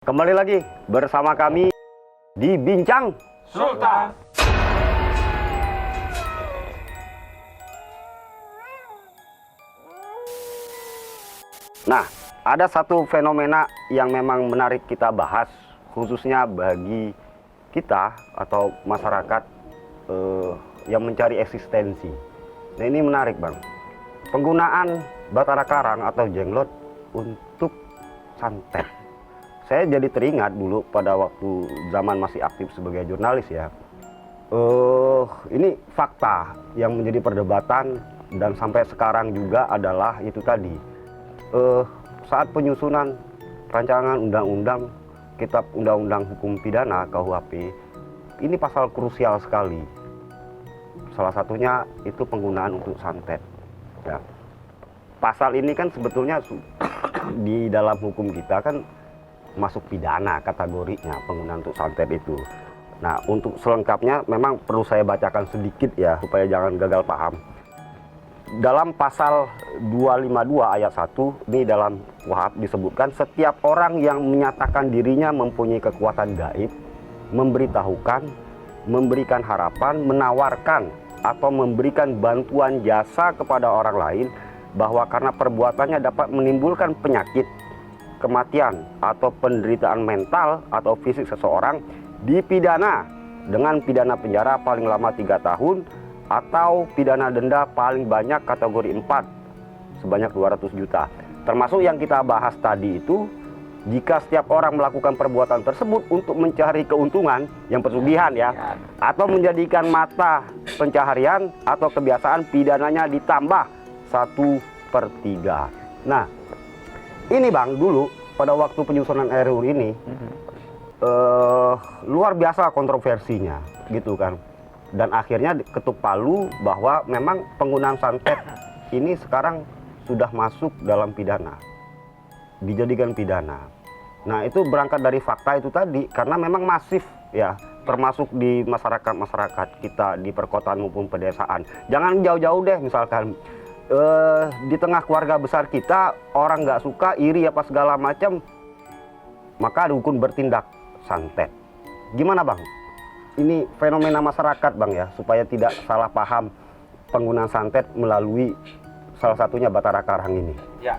Kembali lagi bersama kami di Bincang Sultan. Nah, ada satu fenomena yang memang menarik kita bahas, khususnya bagi kita atau masyarakat yang mencari eksistensi. Nah, ini menarik, Bang. Penggunaan batara karang atau jenglot untuk santet. Saya jadi teringat dulu pada waktu zaman masih aktif sebagai jurnalis ya. Ini fakta yang menjadi perdebatan dan sampai sekarang juga adalah itu tadi. Saat penyusunan rancangan undang-undang Kitab Undang-Undang Hukum Pidana KUHP, ini pasal krusial sekali. Salah satunya itu penggunaan untuk santet. Ya. Pasal ini kan sebetulnya di dalam hukum kita kan masuk pidana kategorinya penggunaan untuk santet itu. Nah, untuk selengkapnya memang perlu saya bacakan sedikit ya supaya jangan gagal paham. Dalam pasal 252 ayat 1 ini dalam KUHP disebutkan setiap orang yang menyatakan dirinya mempunyai kekuatan gaib, memberitahukan, memberikan harapan, menawarkan atau memberikan bantuan jasa kepada orang lain bahwa karena perbuatannya dapat menimbulkan penyakit, kematian atau penderitaan mental atau fisik seseorang dipidana dengan pidana penjara paling lama 3 tahun atau pidana denda paling banyak kategori 4 sebanyak 200 juta. Termasuk yang kita bahas tadi itu, jika setiap orang melakukan perbuatan tersebut untuk mencari keuntungan yang pesugihan ya, atau menjadikan mata pencaharian atau kebiasaan, pidananya ditambah 1/3. Nah, ini Bang, dulu pada waktu penyusunan RUU ini luar biasa kontroversinya gitu kan. Dan akhirnya ketuk palu bahwa memang penggunaan santet ini sekarang sudah masuk dalam pidana, dijadikan pidana. Nah, itu berangkat dari fakta itu tadi, karena memang masif ya, termasuk di masyarakat kita di perkotaan maupun pedesaan. Jangan jauh-jauh deh, misalkan di tengah keluarga besar kita orang nggak suka, iri apa segala macam, maka dukun bertindak santet. Gimana Bang? Ini fenomena masyarakat Bang ya, supaya tidak salah paham penggunaan santet melalui salah satunya batara karang ini. Ya,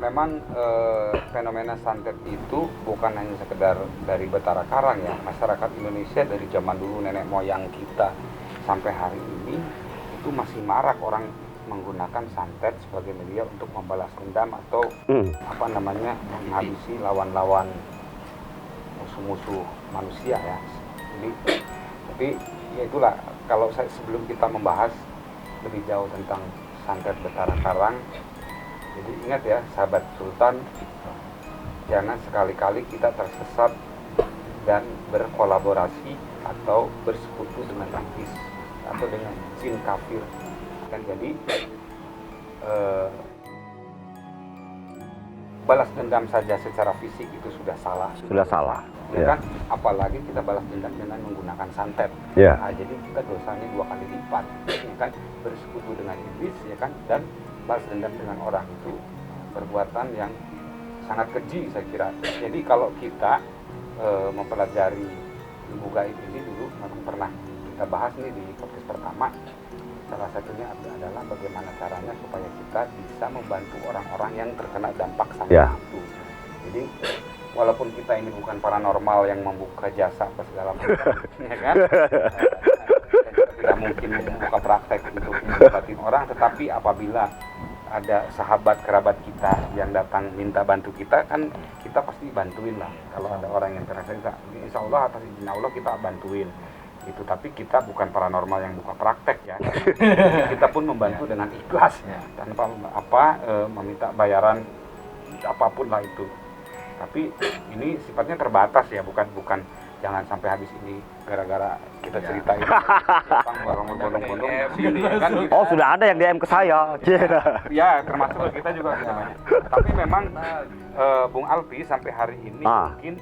memang fenomena santet itu bukan hanya sekedar dari batara karang ya. Masyarakat Indonesia dari zaman dulu nenek moyang kita sampai hari ini itu masih marak orang menggunakan santet sebagai media untuk membalas dendam atau menghabisi lawan-lawan musuh-musuh manusia ya. Jadi ya itulah, kalau sebelum kita membahas lebih jauh tentang santet batara karang, jadi ingat ya sahabat Sultan, jangan sekali-kali kita tersesat dan berkolaborasi atau bersekutu dengan iblis atau dengan jin kafir. Kan jadi balas dendam saja secara fisik itu sudah salah. Sudah salah. Ya kan? Apalagi kita balas dendam dengan menggunakan santet. Ya. Nah, jadi kita dosanya 2 kali lipat. Ya kan? Bersekutu dengan iblis ya kan, dan balas dendam dengan orang itu perbuatan yang sangat keji saya kira. Jadi kalau kita mempelajari ilmu gaib ini dulu memang pernah kita bahas nih di podcast pertama. Salah satunya adalah bagaimana caranya supaya kita bisa membantu orang-orang yang terkena dampak santet itu. Jadi walaupun kita ini bukan paranormal yang membuka jasa apa segala macam, ya kan? Tidak mungkin membuka praktek untuk mengobati orang, tetapi apabila ada sahabat kerabat kita yang datang minta bantu kita, kan kita pasti bantuin lah. Kalau ada orang yang terasa, insya Allah atas izin Allah kita bantuin. Itu, tapi kita bukan paranormal yang buka praktek ya. Kita pun membantu dengan ikhlas tanpa meminta bayaran apapun lah itu. Tapi ini sifatnya terbatas ya, bukan jangan sampai habis ini gara-gara kita ceritain orang berbondong-bondong kan gitu. Oh, sudah ada yang DM ke saya. Ya, termasuk kita juga namanya. Tapi memang Bung Alpi sampai hari ini mungkin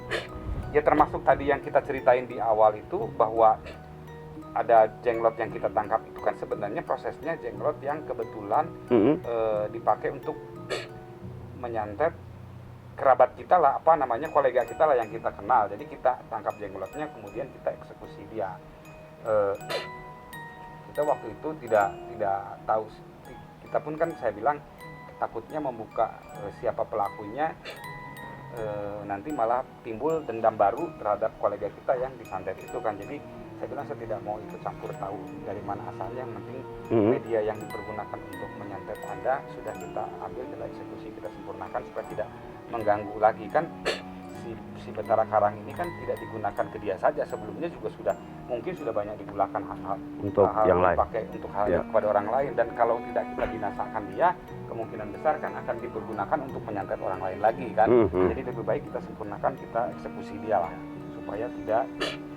ya termasuk tadi yang kita ceritain di awal itu, bahwa ada jenglot yang kita tangkap itu kan sebenarnya prosesnya jenglot yang kebetulan dipakai untuk menyantet kerabat kita lah, apa namanya, kolega kita lah yang kita kenal. Jadi kita tangkap jenglotnya, kemudian kita eksekusi dia. Kita waktu itu tidak tahu, kita pun kan saya bilang takutnya membuka siapa pelakunya, nanti malah timbul dendam baru terhadap kolega kita yang disantet itu kan. Jadi saya bilang saya tidak mau ikut campur tahu dari mana asalnya, yang penting media yang dipergunakan untuk menyantet Anda sudah kita ambil, kita eksekusi, kita sempurnakan supaya tidak mengganggu lagi kan. Si Betara Karang ini kan tidak digunakan ke dia saja, sebelumnya juga mungkin sudah banyak digunakan hal-hal untuk yang lain, dipakai untuk hal kepada orang lain, dan kalau tidak kita binasakan dia, kemungkinan besar kan akan dipergunakan untuk menyantet orang lain lagi kan. Jadi lebih baik kita sempurnakan, kita eksekusi dia lah, supaya tidak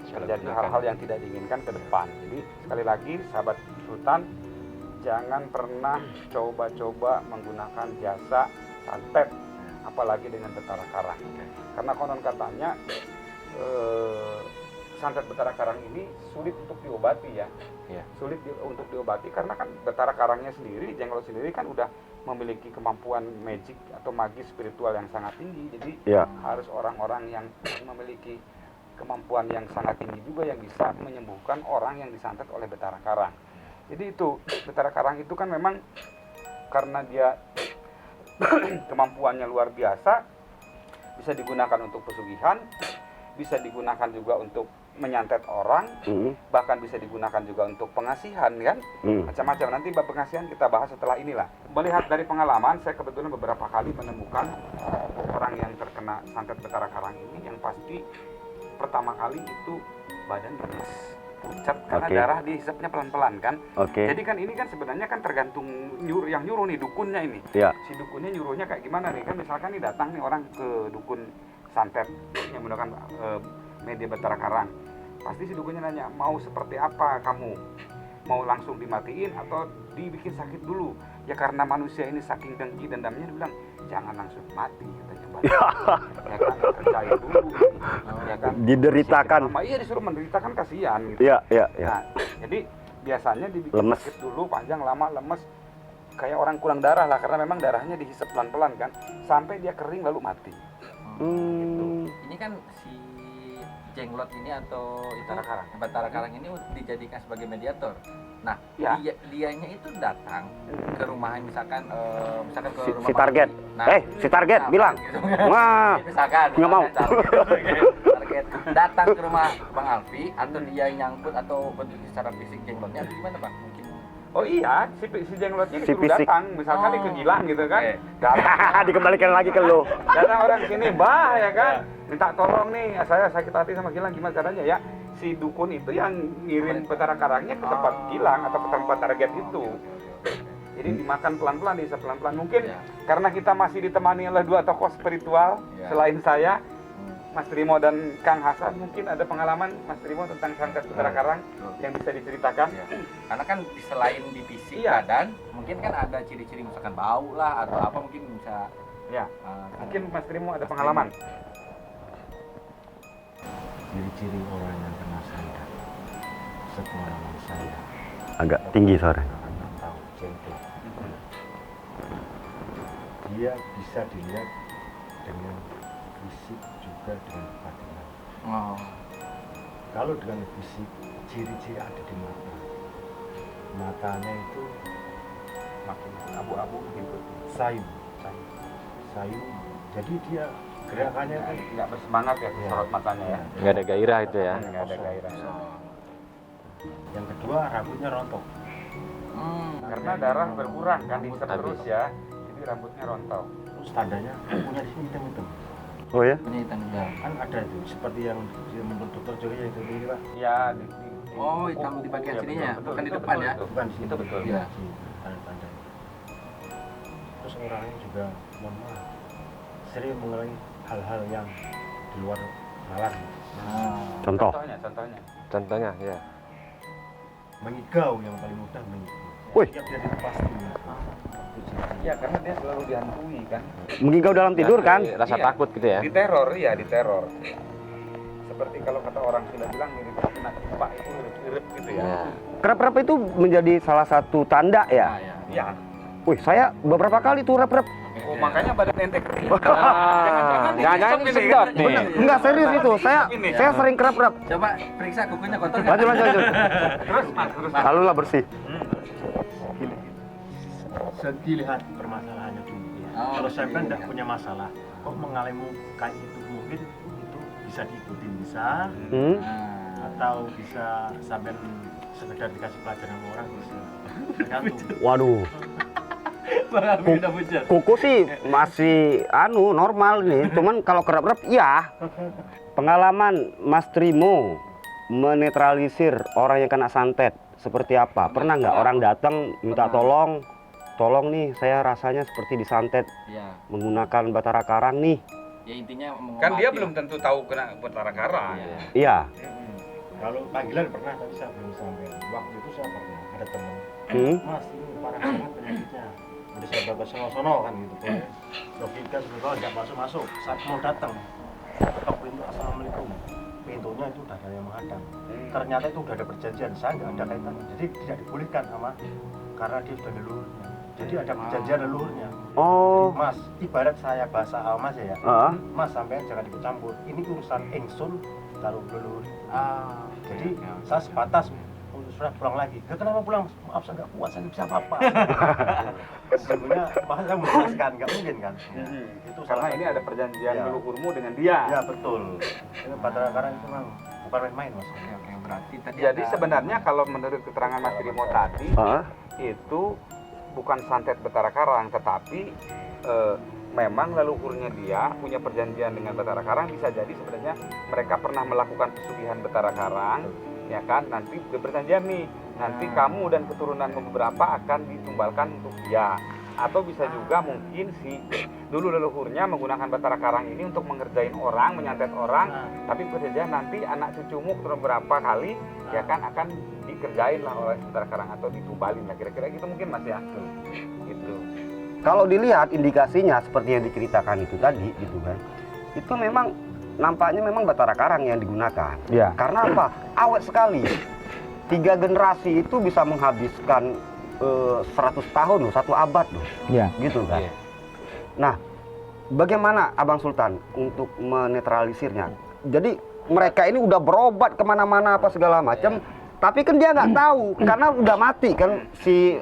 terjadi hal-hal yang tidak diinginkan ke depan. Jadi sekali lagi sahabat Sultan, jangan pernah coba-coba menggunakan jasa santet, apalagi dengan Betara Karang. Karena konon katanya santet Betara Karang ini sulit untuk diobati ya. Sulit untuk diobati karena kan Betara Karangnya sendiri, jenglot sendiri kan udah memiliki kemampuan magic atau magis spiritual yang sangat tinggi. Jadi harus orang-orang yang memiliki kemampuan yang sangat tinggi juga yang bisa menyembuhkan orang yang disantet oleh Betara Karang. Jadi itu Betara Karang itu kan memang karena dia kemampuannya luar biasa, bisa digunakan untuk pesugihan, bisa digunakan juga untuk menyantet orang, bahkan bisa digunakan juga untuk pengasihan kan, macam-macam. Nanti bab pengasihan kita bahas setelah inilah. Melihat dari pengalaman, saya kebetulan beberapa kali menemukan orang yang terkena santet Betara Karang ini, yang pasti pertama kali itu badan lemes, pucat, karena darah dihisapnya pelan-pelan kan. Jadi kan ini kan sebenarnya kan tergantung yang nyuruh nih, dukunnya ini. Si dukunnya nyuruhnya kayak gimana nih kan, misalkan nih datang nih orang ke dukun santet yang menggunakan media Betara Karang, pasti si dukunnya nanya, mau seperti apa kamu, mau langsung dimatiin atau dibikin sakit dulu. Ya karena manusia ini saking dengki dendamnya, dia bilang jangan langsung mati katanya, ya kan, percaya dulu ya kan, dideritakan. Iya, disuruh menderitakan, kasihan gitu. Nah, jadi biasanya dibikin lemes, sakit dulu, panjang, lama, lemes, kayak orang kurang darah lah, karena memang darahnya dihisap pelan-pelan kan, sampai dia kering lalu mati. Gitu. Ini kan si jenglot ini atau itu Betara Karang ini dijadikan sebagai mediator. Nah, dianya itu datang ke rumah, misalkan ke rumah si target. Nah, si target bilang, wah, nggak mau. Target datang ke rumah Bang Alfi, atau dia nyangkut atau bentuk secara fisik jenglotnya, atau gimana Bang? Mungkin. Oh iya, si jenglotnya disuruh datang, misalkan di Kegilang gitu kan. Dikembalikan lagi ke lo. Datang orang sini, Mbah ya kan, minta tolong nih, saya sakit hati sama Gilang, gimana caranya ya? Si dukun itu yang ngirim Betara Karangnya ke tempat Gilang atau ke tempat target itu. Jadi dimakan pelan-pelan, dihisap pelan-pelan. Mungkin karena kita masih ditemani oleh dua tokoh spiritual selain saya, Mas Trimo dan Kang Hasan, mungkin ada pengalaman Mas Trimo tentang santet Betara Karang yang bisa diceritakan? Karena kan selain di fisik badan, mungkin kan ada ciri-ciri misalkan bau lah atau apa, mungkin bisa. Mungkin Mas Trimo ada pengalaman. Ciri-ciri orang yang kena santet, sepengalaman saya agak tinggi suaranya. Tahu jenglot, dia bisa dilihat dengan fisik juga dengan batinnya. Kalau dengan fisik, ciri-ciri ada di mata. Matanya itu Makin abu-abu, makin putih. sayu. Jadi dia gerakannya kan nggak bersemangat ya, sorot matanya ya. Nggak ada gairah itu ya. Nggak ada gairah. Yang kedua, rambutnya rontok. Karena darah berkurang kan, dihisap terus ya. Jadi rambutnya rontok. Terus tandanya punya di sini hitam-hitam. Oh ya? Punya tanggal. Kan ada itu seperti yang menurut dokter juga yang itu ini Pak. Ya hitam di bagian sininya, bukan di depan ya. Bukan di sini. Itu betul. Iya. Tanda-tanda. Terus orangnya juga mohon maaf, sering mengalami hal-hal yang di luar nalar. Contoh. Contohnya ya. Mengigau yang paling mudah mengigau. Wih. Tiap dia pasti. Iya, karena dia selalu dihantui kan. Mengigau dalam tidur kan? Rasa takut gitu ya. Diteror, diteror. Seperti kalau kata orang sudah bilang mirip kena gempa itu irip gitu ya. Rep-rep itu menjadi salah satu tanda ya? Iya. Wih, saya beberapa kali tuh rep-rep. Oh, makanya badan ente kering. Jangan-jangan ini sedot nih. Enggak serius itu. Saya sering kerap-kerap. Coba periksa kukunya kotor nggak? Lanjut. Terus Mas. Lalu lah bersih. Segi lihat permasalahannya dulu ya. Oh, Kalau saya kan iya. tidak punya masalah, kok mengalami kayak itu mungkin itu bisa diikutin bisa, Hmm. atau bisa sampai sekedar dikasih pelajaran sama orang bisa. Tergantung. Waduh. Mengalami udah bujur. Kuku sih masih normal nih. Cuman kalau kerap-kerap iya. Pengalaman Mas Trimo menetralisir orang yang kena santet seperti apa? Pernah nggak orang datang minta tolong nih saya rasanya seperti disantet Iya. menggunakan batara karang nih. Ya intinya Kan dia mengobati. belum tentu tahu kena betara karang. Iya. Iya. Kalau panggilan pernah, tapi saya belum sampai. Waktu itu saya pernah ada teman, Hmm. Mas ini parah banget penyakitnya. Udah saya bawa sono kan gitu. Logika sebenarnya nggak masuk. Saat mau datang, saya ketok pintu, assalamualaikum. Pintunya itu udah ada yang menghadang. Ternyata itu udah ada perjanjian, saya nggak ada kaitan. Jadi tidak dibolehkan sama, karena dia sudah leluhurnya. Jadi ada perjanjian leluhurnya. Oh. Mas, ibarat saya bahasa Mas ya. Ah. Mas sampai jangan ikut campur. Ini urusan ingsun taruh leluhur. Jadi saya sebatas sudah pulang lagi. Kenapa pulang? Maaf saya nggak kuat, saya nggak bisa apa-apa. Sebenarnya masa menjelaskan nggak mungkin kan? Itu Karena ini ada perjanjian Ya. leluhurmu dengan dia. Ya betul. Ini Batara Karang itu memang bukan main-main mas. Oke, berarti tadi Jadi ada- sebenarnya kalau menurut keterangan Mas Trimo tadi Ah. itu bukan santet betara karang, tetapi memang leluhurnya dia punya perjanjian dengan betara karang. Bisa jadi sebenarnya mereka pernah melakukan pesugihan betara karang, ya kan? Nanti berperjanjian nih, nanti kamu dan keturunanmu beberapa akan ditumbalkan untuk dia. Atau bisa juga mungkin si dulu leluhurnya menggunakan batara karang ini untuk mengerjain orang, menyantet orang, tapi perjanjian nanti anak cucumu beberapa kali ya kan akan dikerjain lah oleh batara karang atau ditumbalin lah, kira-kira gitu mungkin Mas ya. Gitu. Kalau dilihat indikasinya seperti yang diceritakan itu tadi gitu kan. Itu memang nampaknya memang batara karang yang digunakan. Iya. Karena apa? Awet sekali. 3 generasi itu bisa menghabiskan 100 tahun loh, 1 abad loh. Iya. Gitu kan. Iya. Nah, bagaimana Abang Sultan untuk menetralisirnya? Jadi mereka ini udah berobat kemana-mana apa segala macam, tapi kan dia nggak tahu karena udah mati kan si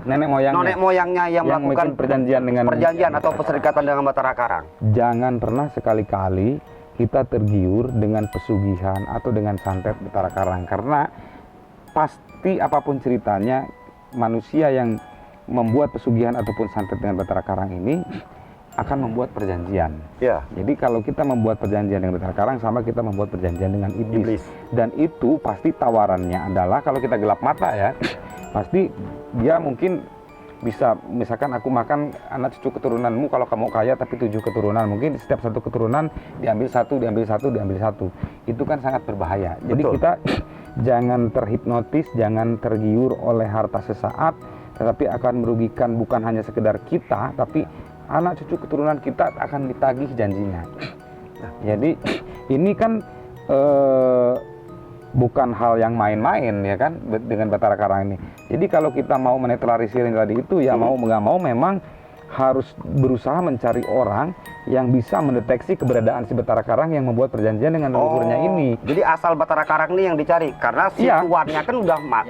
Nenek moyangnya yang melakukan bikin perjanjian atau perserikatan dengan Batara Karang. Jangan pernah sekali-kali kita tergiur dengan pesugihan atau dengan santet Batara Karang, karena pasti apapun ceritanya manusia yang membuat pesugihan ataupun santet dengan Batara Karang ini akan membuat perjanjian. Ya. Jadi kalau kita membuat perjanjian dengan Batara Karang sama kita membuat perjanjian dengan iblis. Dan itu pasti tawarannya adalah kalau kita gelap mata ya, pasti dia mungkin bisa, misalkan aku makan anak cucu keturunanmu kalau kamu kaya tapi 7 keturunan, mungkin setiap satu keturunan diambil satu. Itu kan sangat berbahaya. Jadi Betul. kita jangan terhipnotis, jangan tergiur oleh harta sesaat, tetapi akan merugikan bukan hanya sekedar kita, tapi anak cucu keturunan kita akan ditagih janjinya. Jadi ini kan bukan hal yang main-main ya kan dengan Batara Karang ini. Jadi kalau kita mau menetralisir tadi itu ya mau nggak mau memang harus berusaha mencari orang yang bisa mendeteksi keberadaan si Batara Karang yang membuat perjanjian dengan leluhurnya ini. Jadi asal Batara Karang ini yang dicari karena si Iya. tuannya kan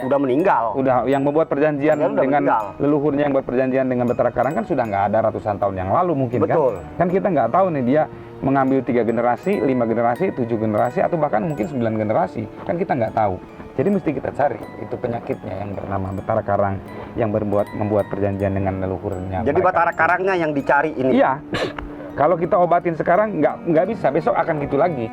udah meninggal. Udah yang membuat perjanjian Dia udah dengan meninggal. leluhurnya yang buat perjanjian dengan Batara Karang kan sudah nggak ada ratusan tahun yang lalu mungkin. Betul. Kan kita nggak tahu nih dia mengambil 3 generasi, 5 generasi, 7 generasi atau bahkan mungkin 9 generasi, kan kita nggak tahu. Jadi mesti kita cari itu penyakitnya yang bernama Batara Karang yang membuat perjanjian dengan leluhurnya. Jadi mereka. Batara Karangnya yang dicari ini. Iya. Kalau kita obatin sekarang nggak bisa, besok akan gitu lagi.